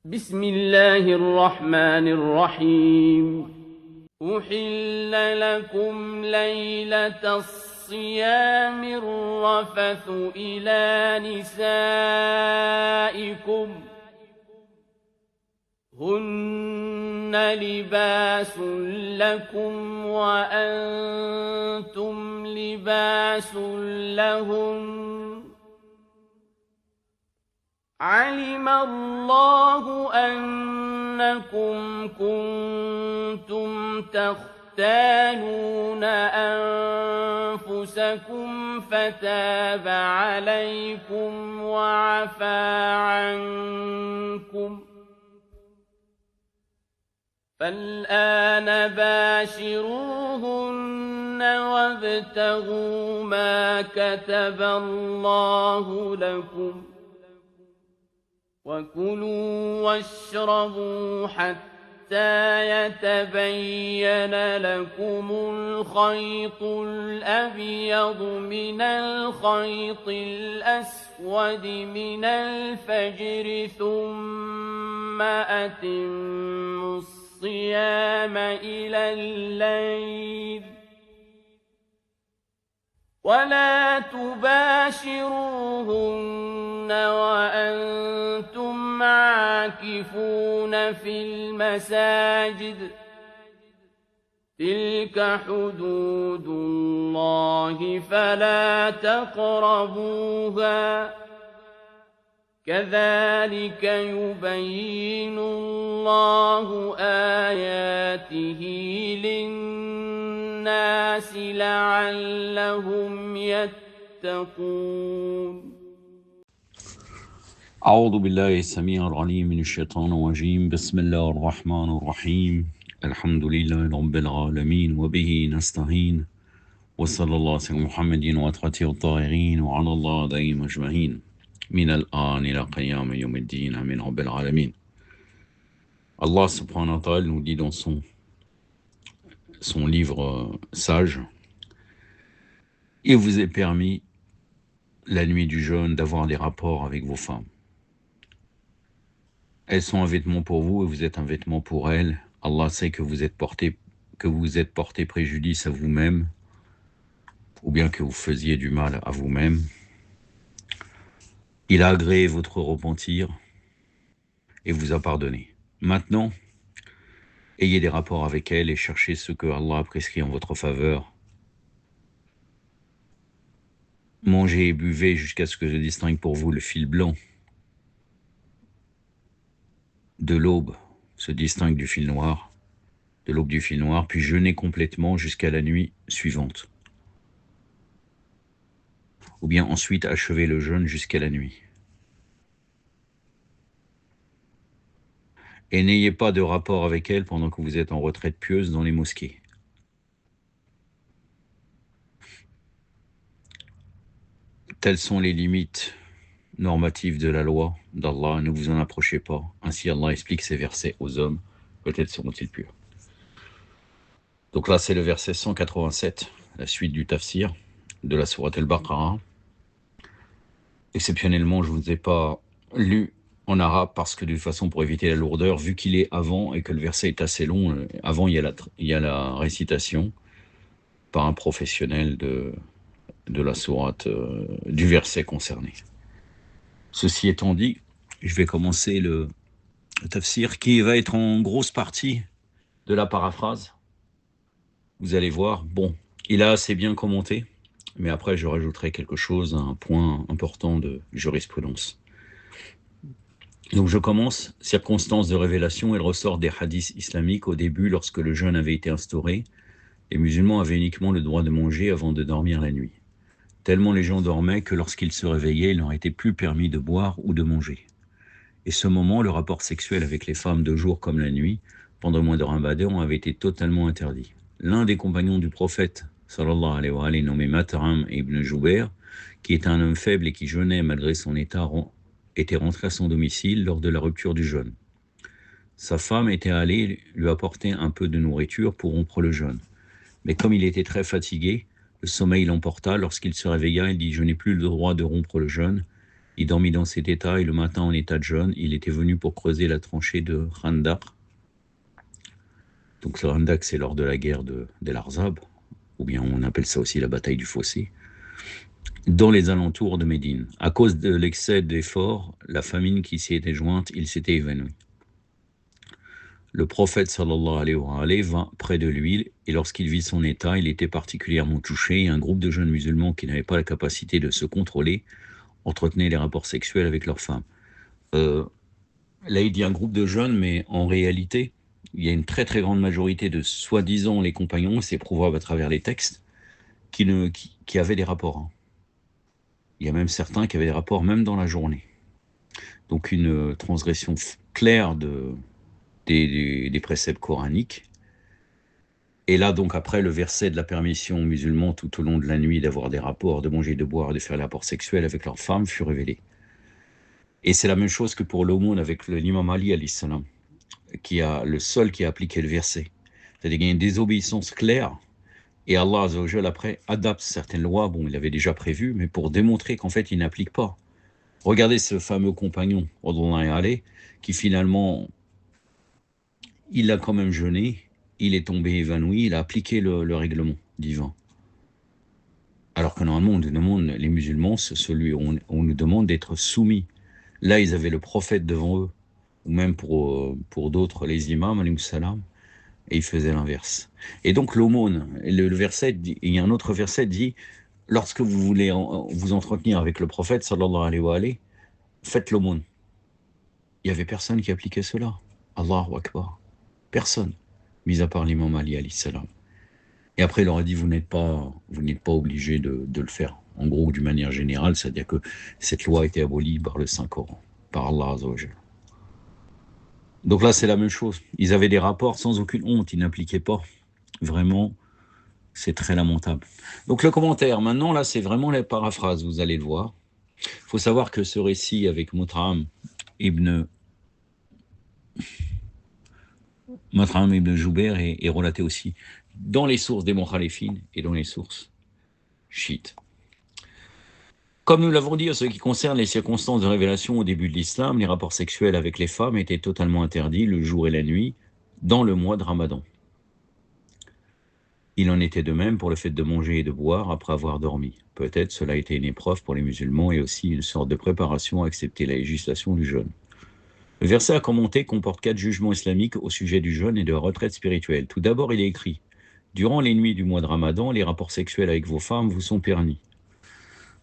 بسم الله الرحمن الرحيم أحل لكم ليلة الصيام الرفث إلى نسائكم هن لباس لكم وأنتم لباس لهن علم الله أنكم كنتم تختانون أنفسكم فتاب عليكم وعفى عنكم فالآن باشروهن وابتغوا ما كتب الله لكم وكلوا واشربوا حتى يتبين لكم الخيط الأبيض من الخيط الأسود من الفجر ثم أتموا الصيام إلى الليل ولا تباشروهن وأنتم عاكفون في المساجد تلك حدود الله فلا تقربوها كذلك يبين الله آياته للناس لعلهم يتقون أعوذ بالله السميع العليم من الشيطان الرجيم بسم الله الرحمن الرحيم الحمد لله رب العالمين وبه نستعين وصلى الله على محمد وأطهاره الطاهرين وعلى الله دائم أجمعين من الآن إلى قيام يوم الدين آمين رب العالمين. Allah subhanahu wa ta'ala nous dit dans son livre sage: il vous est permis la nuit du jeûne d'avoir des rapports avec vos femmes. Elles sont un vêtement pour vous et vous êtes un vêtement pour elles. Allah sait que vous êtes porté préjudice à vous-même, ou bien que vous faisiez du mal à vous-même. Il a agréé votre repentir et vous a pardonné. Maintenant, ayez des rapports avec elles et cherchez ce que Allah a prescrit en votre faveur. Mangez et buvez jusqu'à ce que je distingue pour vous le fil blanc de l'aube se distingue du fil noir, de l'aube du fil noir, puis jeûnez complètement jusqu'à la nuit suivante. Ou bien ensuite achevez le jeûne jusqu'à la nuit. Et n'ayez pas de rapport avec elle pendant que vous êtes en retraite pieuse dans les mosquées. Telles sont les limites normatives de la loi d'Allah, ne vous en approchez pas. Ainsi Allah explique ces versets aux hommes, peut-être seront-ils purs. Donc là c'est le verset 187, la suite du tafsir de la sourate Al-Baqarah. Exceptionnellement, je ne vous ai pas lu en arabe parce que de toute façon, pour éviter la lourdeur, vu qu'il est avant et que le verset est assez long, avant il y a la récitation par un professionnel de la sourate, du verset concerné. Ceci étant dit, je vais commencer le tafsir qui va être en grosse partie de la paraphrase. Vous allez voir, bon, il a assez bien commenté, mais après je rajouterai quelque chose, un point important de jurisprudence. Donc je commence. Circonstances de révélation, il ressort des hadiths islamiques. Au début, lorsque le jeûne avait été instauré, les musulmans avaient uniquement le droit de manger avant de dormir la nuit. Tellement les gens dormaient que lorsqu'ils se réveillaient, il leur était plus permis de boire ou de manger. Et ce moment, le rapport sexuel avec les femmes de jour comme la nuit, pendant le mois de Ramadan, avait été totalement interdit. L'un des compagnons du prophète, sallallahu alayhi wa alayhi, nommé Mat'am ibn Jubair, qui était un homme faible et qui jeûnait malgré son état, était rentré à son domicile lors de la rupture du jeûne. Sa femme était allée lui apporter un peu de nourriture pour rompre le jeûne. Mais comme il était très fatigué, le sommeil l'emporta. Lorsqu'il se réveilla, il dit « Je n'ai plus le droit de rompre le jeûne » Il dormit dans cet état et le matin, en état de jeûne, il était venu pour creuser la tranchée de Khandaq. Donc le Khandaq, c'est lors de la guerre d'El Arzab, ou bien on appelle ça aussi la bataille du fossé, dans les alentours de Médine. À cause de l'excès d'efforts, la famine qui s'y était jointe, il s'était évanoui. Le prophète sallallahu alayhi wa sallam vint près de lui et lorsqu'il vit son état, il était particulièrement touché et un groupe de jeunes musulmans qui n'avaient pas la capacité de se contrôler entretenaient les rapports sexuels avec leurs femmes. Là, il dit un groupe de jeunes, mais en réalité, il y a une très très grande majorité de soi-disant les compagnons, c'est prouvable à travers les textes, qui avaient des rapports. Hein. Il y a même certains qui avaient des rapports même dans la journée. Donc une transgression claire des préceptes coraniques. Et là, donc, après, le verset de la permission aux musulmans tout au long de la nuit d'avoir des rapports, de manger, de boire, de faire les rapports sexuels avec leurs femmes fut révélé. Et c'est la même chose que pour l'aumône avec l'imam Ali, alayhi salam, le seul qui a appliqué le verset. C'est-à-dire qu'il y a une désobéissance claire, et Allah, azza wa jalla, après, adapte certaines lois, bon, il avait déjà prévu, mais pour démontrer qu'en fait, il n'applique pas. Regardez ce fameux compagnon, qui finalement, il a quand même jeûné, il est tombé évanoui, il a appliqué le règlement divin. Alors que normalement, on nous demande, les musulmans, on nous demande d'être soumis. Là, ils avaient le prophète devant eux, ou même pour d'autres, les imams, alayhi salam, et ils faisaient l'inverse. Et donc l'aumône, le verset, il y a un autre verset dit, lorsque vous voulez vous entretenir avec le prophète, sallallahu alayhi wa sallam, faites l'aumône. Il n'y avait personne qui appliquait cela. Allahu Akbar. Personne, mis à part l'imam Ali, alayhi salam. Et après, il leur a dit, vous n'êtes pas obligé de le faire. En gros, d'une manière générale, c'est-à-dire que cette loi a été abolie par le Saint-Coran, par Allah azza wa jalla. Donc là, c'est la même chose. Ils avaient des rapports sans aucune honte, ils n'appliquaient pas. Vraiment, c'est très lamentable. Donc le commentaire, maintenant, là, c'est vraiment la paraphrase, vous allez le voir. Il faut savoir que ce récit avec Mut'am ibn Jubair est relaté aussi dans les sources des Mukhalifines et dans les sources chiites. Comme nous l'avons dit, en ce qui concerne les circonstances de révélation au début de l'islam, les rapports sexuels avec les femmes étaient totalement interdits le jour et la nuit dans le mois de Ramadan. Il en était de même pour le fait de manger et de boire après avoir dormi. Peut-être cela a été une épreuve pour les musulmans et aussi une sorte de préparation à accepter la législation du jeûne. Le verset à commenter comporte 4 jugements islamiques au sujet du jeûne et de la retraite spirituelle. Tout d'abord, il est écrit « Durant les nuits du mois de Ramadan, les rapports sexuels avec vos femmes vous sont permis. »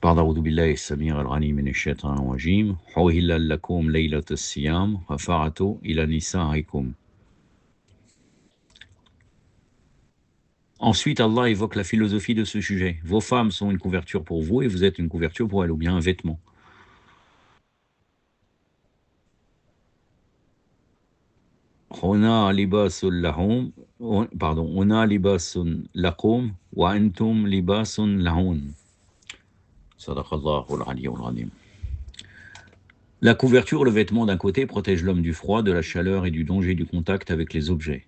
بعد أعوذ بالله السميع العليم من الشيطان الرجيم حُلِّلَ لكم ليلة الصيام رفعت إلى نسائكم. Ensuite, Allah évoque la philosophie de ce sujet. Vos femmes sont une couverture pour vous et vous êtes une couverture pour elles, ou bien un vêtement. هُنَّ لِبَاسٌ لَهُمْ هُنَّ لِبَاسٌ لَكُمْ وَأَنْتُمْ لِبَاسٌ لَهُنَّ. Sadaqallahu al-aliyyul azim. La couverture, le vêtement d'un côté, protège l'homme du froid, de la chaleur et du danger du contact avec les objets.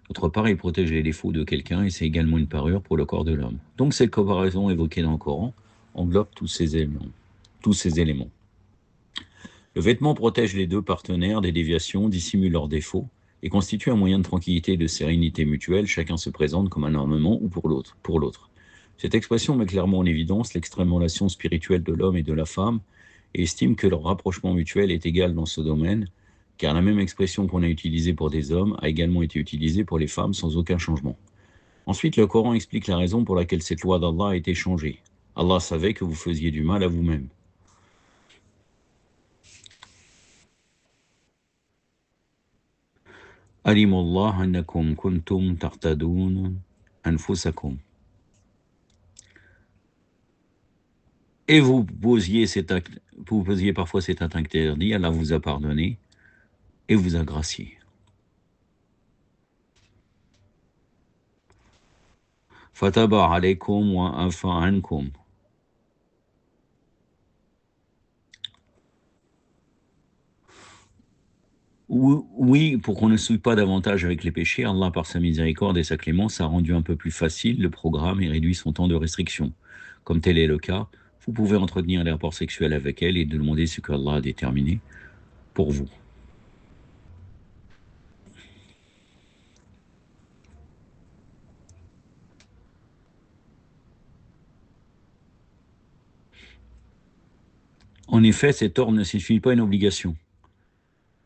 D'autre part, il protège les défauts de quelqu'un et c'est également une parure pour le corps de l'homme. Donc cette comparaison évoquée dans le Coran englobe tous ces éléments. Le vêtement protège les deux partenaires des déviations, dissimule leurs défauts et constitue un moyen de tranquillité et de sérénité mutuelle. Chacun se présente comme un ornement ou pour l'autre. Cette expression met clairement en évidence l'extrême relation spirituelle de l'homme et de la femme et estime que leur rapprochement mutuel est égal dans ce domaine, car la même expression qu'on a utilisée pour des hommes a également été utilisée pour les femmes sans aucun changement. Ensuite, le Coran explique la raison pour laquelle cette loi d'Allah a été changée. Allah savait que vous faisiez du mal à vous-même. Alimullah annakum kuntum tartadun anfusakum. Et vous posiez parfois cet acte interdit, Allah vous a pardonné et vous a gracié. Fataba alaykum wa afa ankum. Oui, pour qu'on ne souille pas davantage avec les péchés, Allah, par sa miséricorde et sa clémence, a rendu un peu plus facile le programme et réduit son temps de restriction. Comme tel est le cas, vous pouvez entretenir des rapports sexuels avec elle et demander ce qu'Allah a déterminé pour vous. En effet, cet ordre ne signifie pas une obligation,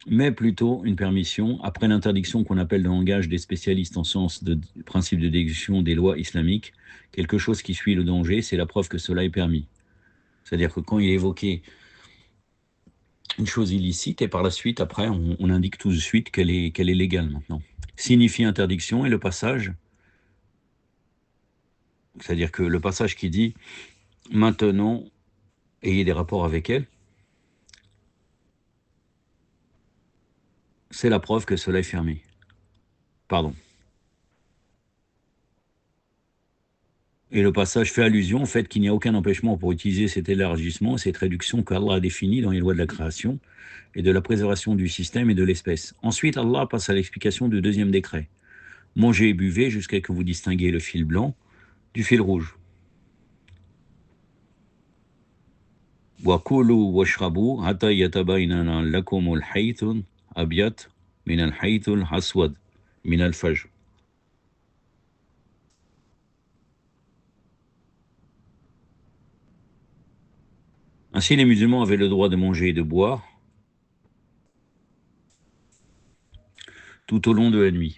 mais plutôt une permission, après l'interdiction qu'on appelle dans le langage des spécialistes en sens de principe de déduction des lois islamiques, quelque chose qui suit le danger, c'est la preuve que cela est permis. C'est-à-dire que quand il est évoqué une chose illicite, et par la suite, après, on indique tout de suite qu'elle est légale maintenant. Signifie interdiction, et le passage, c'est-à-dire que le passage qui dit « maintenant, ayez des rapports avec elle », c'est la preuve que cela est fermé. Pardon. Et le passage fait allusion au fait qu'il n'y a aucun empêchement pour utiliser cet élargissement, cette réduction qu'Allah a définie dans les lois de la création et de la préservation du système et de l'espèce. Ensuite, Allah passe à l'explication du deuxième décret. Mangez et buvez jusqu'à ce que vous distinguiez le fil blanc du fil rouge. Wa kulu washrabu hatta yatabayyana lakum al-hayth al-abyad min al-hayth al-aswad min al-fajr. Ainsi, les musulmans avaient le droit de manger et de boire tout au long de la nuit.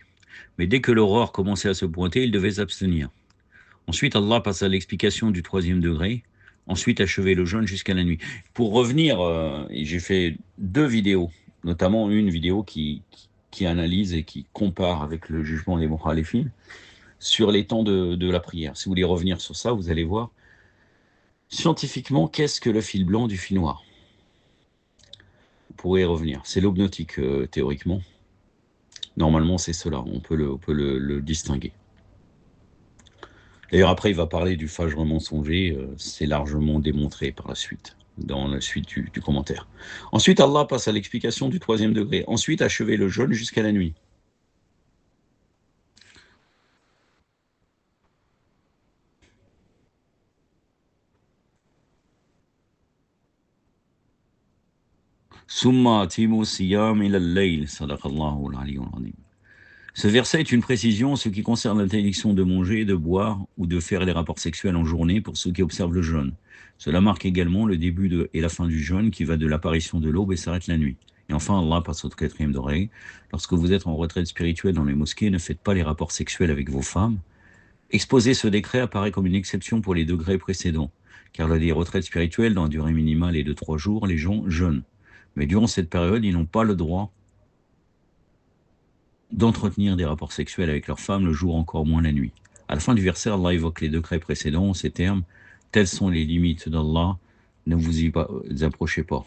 Mais dès que l'aurore commençait à se pointer, ils devaient s'abstenir. Ensuite, Allah passe à l'explication du troisième degré. Ensuite, achever le jeûne jusqu'à la nuit. Pour revenir, j'ai fait 2 vidéos, notamment une vidéo qui analyse et qui compare avec le jugement des Mukhalifin sur les temps de la prière. Si vous voulez revenir sur ça, vous allez voir scientifiquement qu'est-ce que le fil blanc du fil noir. Vous pourrez y revenir. C'est l'aube nautique, théoriquement. Normalement, c'est cela. On peut le distinguer. D'ailleurs, après, il va parler du fajr mensonger. C'est largement démontré par la suite, dans la suite du commentaire. Ensuite, Allah passe à l'explication du troisième degré. Ensuite, achever le jeûne jusqu'à la nuit. Summa atimu siyam ila al-layl, sadaqallahu al-aliyyul azim. Ce verset est une précision en ce qui concerne l'interdiction de manger, de boire ou de faire des rapports sexuels en journée pour ceux qui observent le jeûne. Cela marque également le début et la fin du jeûne qui va de l'apparition de l'aube et s'arrête la nuit. Et enfin, Allah passe au quatrième degré. Lorsque vous êtes en retraite spirituelle dans les mosquées, ne faites pas les rapports sexuels avec vos femmes. Exposer ce décret apparaît comme une exception pour les degrés précédents, car lors des retraites spirituelles, dont la durée minimale est de 3 jours, les gens jeûnent. Mais durant cette période, ils n'ont pas le droit d'entretenir des rapports sexuels avec leurs femmes le jour, encore moins la nuit. À la fin du verset, Allah évoque les décrets précédents, ces termes, telles sont les limites d'Allah, ne vous y approchez pas.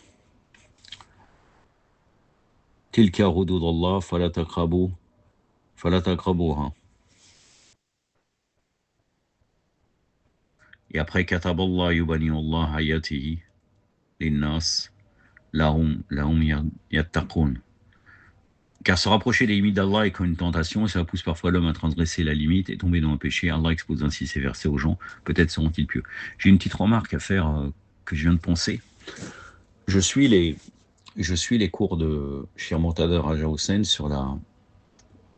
Tilka hudud Allah, fala taqrabuha. Et après, kataballah yubani Allah hayatihi linnas lahum yattaqun. Car se rapprocher des limites d'Allah est comme une tentation, et cela pousse parfois l'homme à transgresser la limite et tomber dans un péché. Allah expose ainsi ces versets aux gens, peut-être seront-ils pieux. J'ai une petite remarque à faire que je viens de penser. Je suis les cours de Cheikh Mortada Raja Hussein sur la...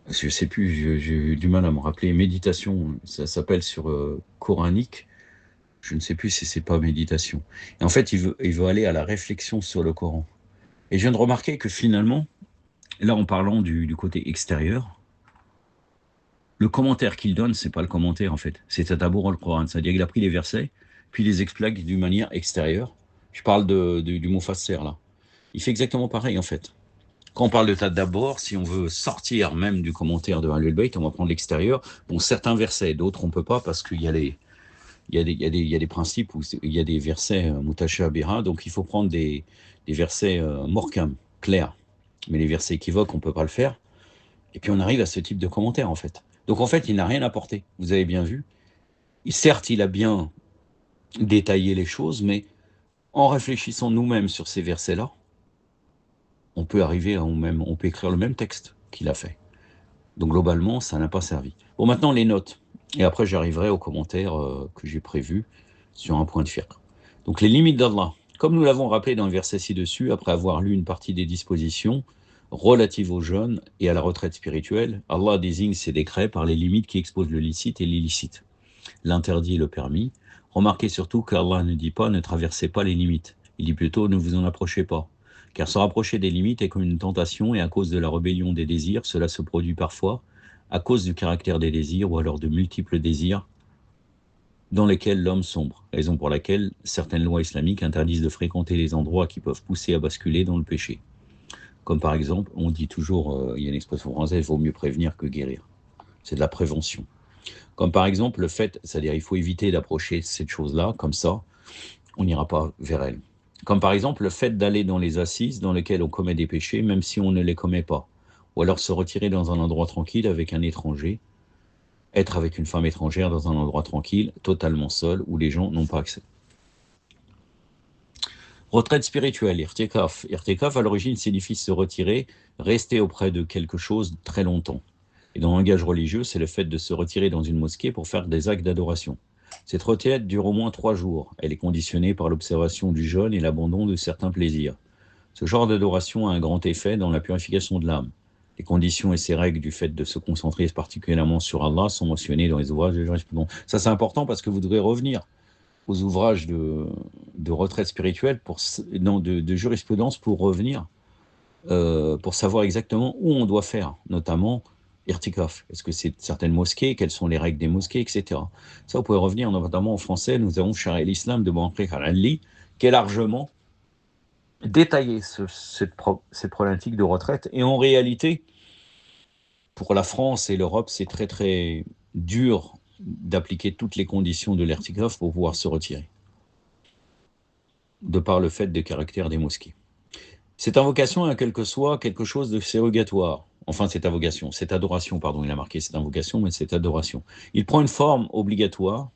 Je sais plus, j'ai eu du mal à me rappeler, méditation, ça s'appelle sur coranique. Je ne sais plus si c'est pas méditation. Et en fait, il veut aller à la réflexion sur le Coran. Et je viens de remarquer que finalement, là, en parlant du côté extérieur, le commentaire qu'il donne, c'est pas le commentaire en fait, c'est Tadabbur al-Qur'an, c'est-à-dire qu'il a pris les versets, puis il les explique d'une manière extérieure. Je parle du Mufassir là. Il fait exactement pareil en fait. Quand on parle de Tadabbur, si on veut sortir même du commentaire de Ahlul Bayt, on va prendre l'extérieur. Bon, certains versets, d'autres on peut pas parce qu'il y a des principes où il y a des versets mutashabiha, donc il faut prendre des versets morkam, clairs. Mais les versets équivoques, on ne peut pas le faire. Et puis on arrive à ce type de commentaire, en fait. Donc en fait, il n'a rien apporté. Vous avez bien vu. Certes, il a bien détaillé les choses, mais en réfléchissant nous-mêmes sur ces versets-là, on peut arriver on peut écrire le même texte qu'il a fait. Donc globalement, ça n'a pas servi. Bon, maintenant les notes. Et après, j'arriverai aux commentaires que j'ai prévus sur un point de fiqh. Donc les limites d'Allah. Comme nous l'avons rappelé dans le verset ci-dessus, après avoir lu une partie des dispositions relatives au jeûne et à la retraite spirituelle, Allah désigne ses décrets par les limites qui exposent le licite et l'illicite, l'interdit et le permis. Remarquez surtout qu'Allah ne dit pas « ne traversez pas les limites ». Il dit plutôt « ne vous en approchez pas ». Car se rapprocher des limites est comme une tentation et à cause de la rébellion des désirs, cela se produit parfois à cause du caractère des désirs ou alors de multiples désirs dans lesquels l'homme sombre, raison pour laquelle certaines lois islamiques interdisent de fréquenter les endroits qui peuvent pousser à basculer dans le péché. Comme par exemple, on dit toujours, il y a une expression française, il vaut mieux prévenir que guérir. C'est de la prévention. Comme par exemple le fait, c'est-à-dire il faut éviter d'approcher cette chose-là, comme ça, on n'ira pas vers elle. Comme par exemple le fait d'aller dans les assises dans lesquelles on commet des péchés, même si on ne les commet pas. Ou alors se retirer dans un endroit tranquille avec un étranger, être avec une femme étrangère dans un endroit tranquille, totalement seul, où les gens n'ont pas accès. Retraite spirituelle, irtikaf. Irtikaf, à l'origine, signifie se retirer, rester auprès de quelque chose très longtemps. Et dans le langage religieux, c'est le fait de se retirer dans une mosquée pour faire des actes d'adoration. Cette retraite dure au moins 3 jours. Elle est conditionnée par l'observation du jeûne et l'abandon de certains plaisirs. Ce genre d'adoration a un grand effet dans la purification de l'âme. Les conditions et ces règles du fait de se concentrer particulièrement sur Allah sont mentionnées dans les ouvrages de jurisprudence. Ça, c'est important parce que vous devrez revenir aux ouvrages de retraite spirituelle, de jurisprudence pour revenir, pour savoir exactement où on doit faire, notamment irtikaf. Est-ce que c'est certaines mosquées, quelles sont les règles des mosquées, etc. Ça, vous pouvez revenir, notamment en français, nous avons Shari al-Islam de Banqi al-Ali, qui est largement détaillé cette problématique de retraite. Et en réalité, pour la France et l'Europe, c'est très très dur d'appliquer toutes les conditions de l'irtikaf pour pouvoir se retirer, de par le fait des caractères des mosquées. Cette invocation a quelque chose de sérogatoire. Enfin, cette adoration, pardon, il a marqué cette invocation, mais cette adoration. Il prend une forme obligatoire,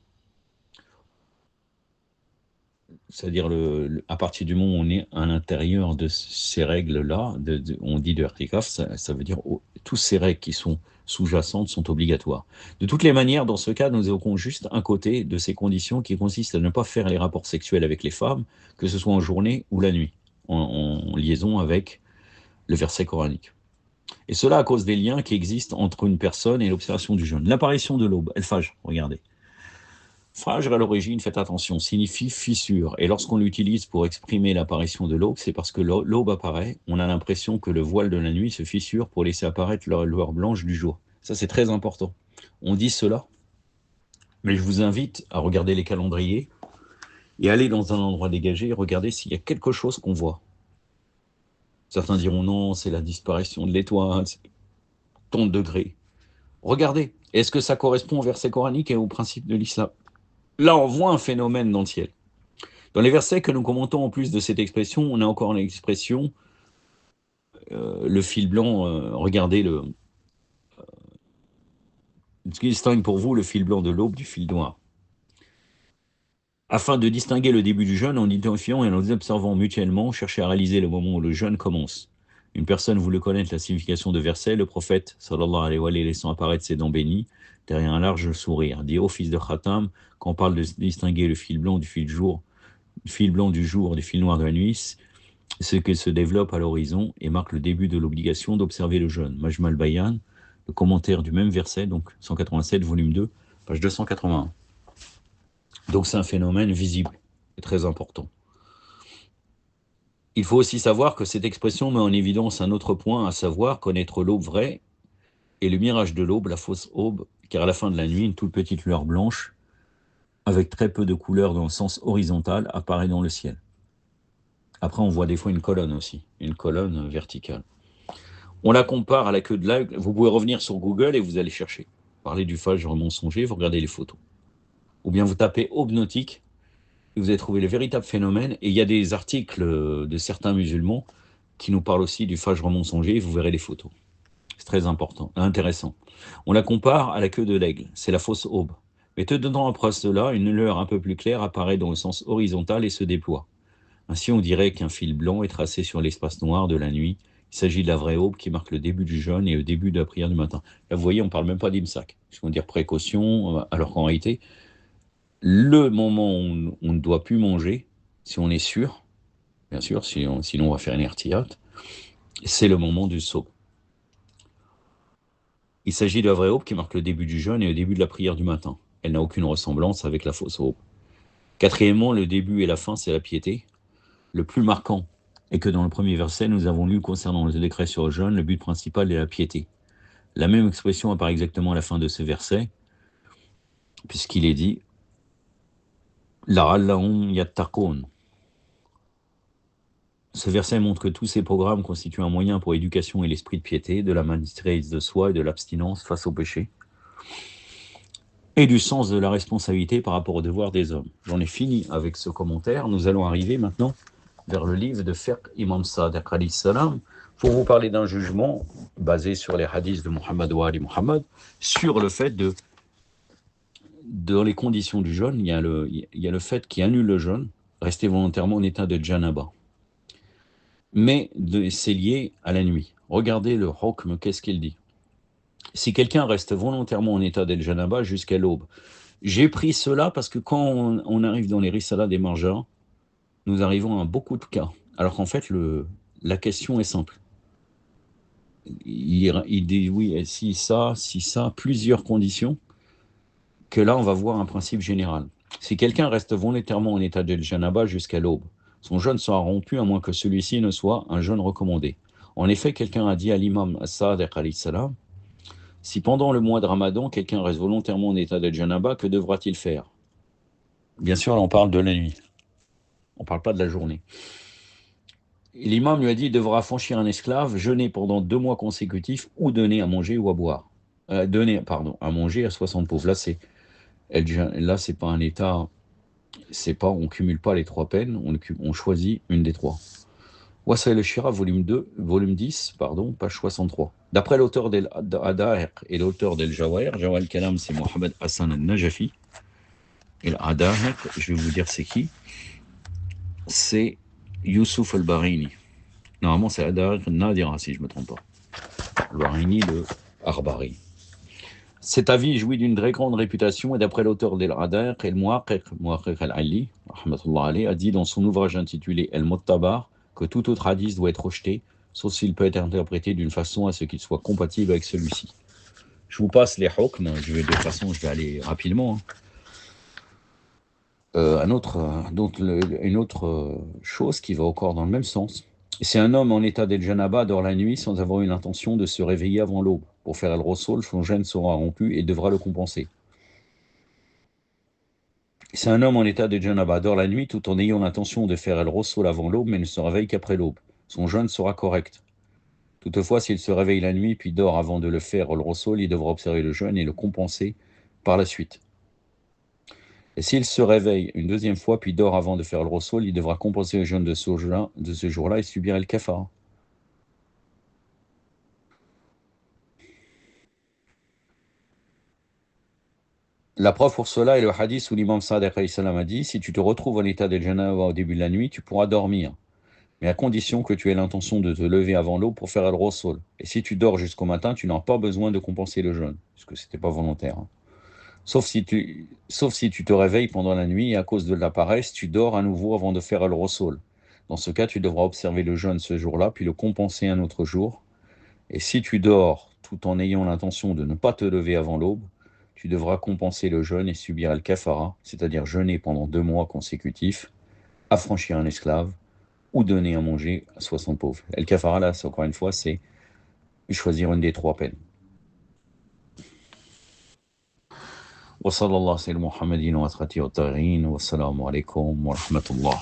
c'est-à-dire à partir du moment où on est à l'intérieur de ces règles-là, on dit de irtikaf, ça veut dire toutes ces règles qui sont sous-jacentes sont obligatoires. De toutes les manières, dans ce cas, nous évoquons juste un côté de ces conditions qui consistent à ne pas faire les rapports sexuels avec les femmes, que ce soit en journée ou la nuit, en liaison avec le verset coranique. Et cela à cause des liens qui existent entre une personne et l'observation du jeûne. L'apparition de l'aube, el-fajr, regardez. Fajr à l'origine, faites attention, signifie fissure. Et lorsqu'on l'utilise pour exprimer l'apparition de l'aube, c'est parce que l'aube apparaît, on a l'impression que le voile de la nuit se fissure pour laisser apparaître la lueur blanche du jour. Ça, c'est très important. On dit cela, mais je vous invite à regarder les calendriers et aller dans un endroit dégagé et regarder s'il y a quelque chose qu'on voit. Certains diront non, c'est la disparition de l'étoile, c'est tant de degrés. Regardez, est-ce que ça correspond au verset coranique et au principe de l'islam? Là, on voit un phénomène dans le ciel. Dans les versets que nous commentons, en plus de cette expression, on a encore l'expression, le fil blanc, regardez ce qui distingue pour vous le fil blanc de l'aube du fil noir. Afin de distinguer le début du jeûne en identifiant et en observant mutuellement, cherchez à réaliser le moment où le jeûne commence. Une personne voulait connaître la signification de verset, le prophète, sallallahu alayhi wa sallam, laissant apparaître ses dents bénies, derrière un large sourire, dit ô fils de Khatam, quand on parle de distinguer le fil blanc du fil jour, le fil blanc du jour du fil noir de la nuit, ce qui se développe à l'horizon et marque le début de l'obligation d'observer le jeûne. Majma al-Bayan, le commentaire du même verset, donc 187, volume 2, page 281. Donc c'est un phénomène visible et très important. Il faut aussi savoir que cette expression met en évidence un autre point, à savoir connaître l'aube vraie et le mirage de l'aube, la fausse aube, car à la fin de la nuit, une toute petite lueur blanche, avec très peu de couleurs dans le sens horizontal, apparaît dans le ciel. Après, on voit des fois une colonne aussi, une colonne verticale. On la compare à la queue de l'aigle. Vous pouvez revenir sur Google et vous allez chercher. Parler du Fajr mensonger, vous regardez les photos. Ou bien vous tapez aube nautique, et vous allez trouver le véritable phénomène. Et il y a des articles de certains musulmans qui nous parlent aussi du Fajr mensonger, et vous verrez les photos. C'est très important, intéressant. On la compare à la queue de l'aigle, c'est la fausse aube. Mais peu de temps après cela, une lueur un peu plus claire apparaît dans le sens horizontal et se déploie. Ainsi, on dirait qu'un fil blanc est tracé sur l'espace noir de la nuit. Il s'agit de la vraie aube qui marque le début du jeûne et le début de la prière du matin. Là, vous voyez, on ne parle même pas d'imsak. Je veux dire précaution, alors qu'en réalité, le moment où on ne doit plus manger, si on est sûr, bien sûr, sinon on va faire une irtiyat, c'est le moment du saut. Il s'agit de la vraie aube qui marque le début du jeûne et le début de la prière du matin. Elle n'a aucune ressemblance avec la fausse aube. Quatrièmement, le début et la fin, c'est la piété. Le plus marquant est que dans le premier verset, nous avons lu concernant le décret sur le jeûne, le but principal est la piété. La même expression apparaît exactement à la fin de ce verset, puisqu'il est dit « La'allahum yattaqun ». Ce verset montre que tous ces programmes constituent un moyen pour l'éducation et l'esprit de piété, de la maîtrise de soi et de l'abstinence face au péché, et du sens de la responsabilité par rapport aux devoirs des hommes. J'en ai fini avec ce commentaire. Nous allons arriver maintenant vers le livre de Fiqh Imam Sadiq alayhi salam pour vous parler d'un jugement basé sur les hadiths de Muhammad wa Ali Muhammad sur le fait de dans les conditions du jeûne, il y a le fait qui annule le jeûne, rester volontairement en état de janaba. Mais c'est lié à la nuit. Regardez le hukm, qu'est-ce qu'il dit? Si quelqu'un reste volontairement en état de janaba jusqu'à l'aube. J'ai pris cela parce que quand on arrive dans les risalas des marjas, nous arrivons à beaucoup de cas. Alors qu'en fait, la question est simple. Il dit oui, si ça, plusieurs conditions, que là, on va voir un principe général. Si quelqu'un reste volontairement en état de janaba jusqu'à l'aube, son jeûne sera rompu à moins que celui-ci ne soit un jeûne recommandé. En effet, quelqu'un a dit à l'imam As-Sadiq alayhi salam, si pendant le mois de Ramadan, quelqu'un reste volontairement en état de janaba, que devra-t-il faire? Bien sûr, là, on parle de la nuit. On ne parle pas de la journée. L'imam lui a dit, il devra affranchir un esclave, jeûner pendant 2 mois consécutifs ou donner à manger ou à boire. Donner à manger à 60 pauvres. Là, c'est pas un état, on cumule pas les 3 peines, on choisit une des 3. Wasail al-Shira, volume 10, page 63. D'après l'auteur d'Ada'iq et l'auteur d'Al-Jawahir, Jawahir al-Kalam, c'est Mohamed Hassan al-Najafi. Et l'Ada'iq, je vais vous dire c'est qui. C'est Youssouf al-Barini. Normalement, c'est Ada'iq al-Nadira, si je ne me trompe pas. Al-Barini de Arbari. Cet avis jouit d'une très grande réputation et d'après l'auteur d'Al-Ada'iq, Muhaqqiq al-Ali, a dit dans son ouvrage intitulé El-Muttabar que tout autre hadith doit être rejeté, sauf s'il peut être interprété d'une façon à ce qu'il soit compatible avec celui-ci. Je vous passe les hukm, de toute façon je vais aller rapidement. Une autre chose qui va encore dans le même sens. Si un homme en état d'el-janaba dort la nuit sans avoir eu l'intention de se réveiller avant l'aube, pour faire el-rosol, son jeûne sera rompu et devra le compenser. Si un homme en état de janaba dort la nuit tout en ayant l'intention de faire el-rosol avant l'aube, mais ne se réveille qu'après l'aube, son jeûne sera correct. Toutefois, s'il se réveille la nuit puis dort avant de le faire el-rosol, il devra observer le jeûne et le compenser par la suite. Et s'il se réveille une deuxième fois puis dort avant de faire le rosol, il devra compenser le jeûne de ce jour-là et subir el kafara. La preuve pour cela est le hadith où l'imam Sadiq alayhi salam a dit, si tu te retrouves en état de janaba au début de la nuit, tu pourras dormir, mais à condition que tu aies l'intention de te lever avant l'aube pour faire el rosol. Et si tu dors jusqu'au matin, tu n'auras pas besoin de compenser le jeûne, parce que c'était pas volontaire. Sauf si tu te réveilles pendant la nuit et à cause de la paresse, tu dors à nouveau avant de faire el rosol. Dans ce cas, tu devras observer le jeûne ce jour-là, puis le compenser un autre jour. Et si tu dors tout en ayant l'intention de ne pas te lever avant l'aube, tu devras compenser le jeûne et subir el kafara, c'est-à-dire jeûner pendant 2 mois consécutifs, affranchir un esclave ou donner à manger à 60 pauvres. El kafara, là, encore une fois, c'est choisir une des 3 peines. وصلى الله سيدنا محمد وأسرته الطاهرين والسلام عليكم ورحمة الله